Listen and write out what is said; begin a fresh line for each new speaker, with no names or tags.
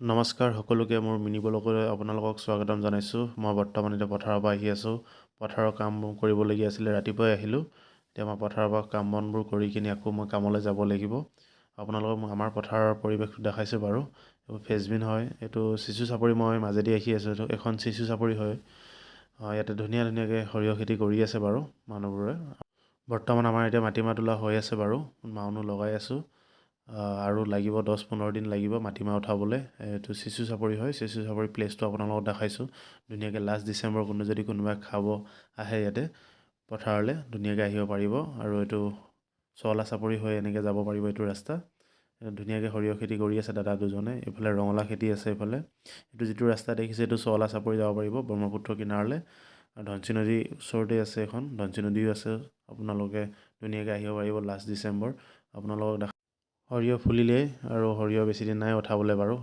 নমস্কাৰ সকলোকে মোৰ মিনি ব্লগলৈ আপোনালোকক স্বাগতম জনাইছোঁ। মই বৰ্তমান এতিয়া পথাৰৰ পৰা আহি আছোঁ। পথাৰৰ কাম কৰিবলগীয়া আছিলে, ৰাতিপুৱাই আহিলোঁ। এতিয়া মই পথাৰৰ পৰা কাম বনবোৰ কৰি কিনি আকৌ মই কামলৈ যাব লাগিব। আপোনালোকক মই আমাৰ পথাৰৰ পৰিৱেশটো দেখাইছোঁ বাৰু। এইবোৰ ফেচবিন হয়, এইটো চিচু চাপৰি মই মাজেদি আহি আছোঁ। এইটো এখন চিচু চাপৰি হয়। ইয়াতে ধুনীয়াকৈ সৰিয়হ খেতি কৰি আছে বাৰু মানুহবোৰে। বৰ্তমান আমাৰ এতিয়া মাটিমাহ তোলা হৈ আছে বাৰু, মানুহ লগাই আছোঁ। আৰু লাগিব 10-15 দিন লাগিব মাটিমাহ উঠাবলৈ। এইটো চিচু চাপৰি হয়, চিচু চাপৰি প্লেচটো আপোনালোকক দেখাইছোঁ। ধুনীয়াকৈ লাষ্ট ডিচেম্বৰ কোনোবাই খাব আহে ইয়াতে পথাৰলৈ, ধুনীয়াকৈ আহিব পাৰিব। আৰু এইটো চলা চাপৰি হৈ এনেকৈ যাব পাৰিব এইটো ৰাস্তা। ধুনীয়াকৈ সৰিয়হ খেতি কৰি আছে দাদা দুজনে। এইফালে ৰঙালাও খেতি আছে এইফালে। এইটো যিটো ৰাস্তা দেখিছে এইটো চলা চাপৰি যাব পাৰিব ব্ৰহ্মপুত্ৰ কিনাৰলৈ। ধনশিৰি নদীৰ ওচৰতে আছে এখন, ধনশিৰি নদীও আছে। আপোনালোকে ধুনীয়াকৈ আহিব পাৰিব লাষ্ট ডিচেম্বৰ। আপোনালোকক সৰিয়হ ফুলিলেই আৰু সৰিয়হ বেছিদিন নাই উঠাবলৈ বাৰু।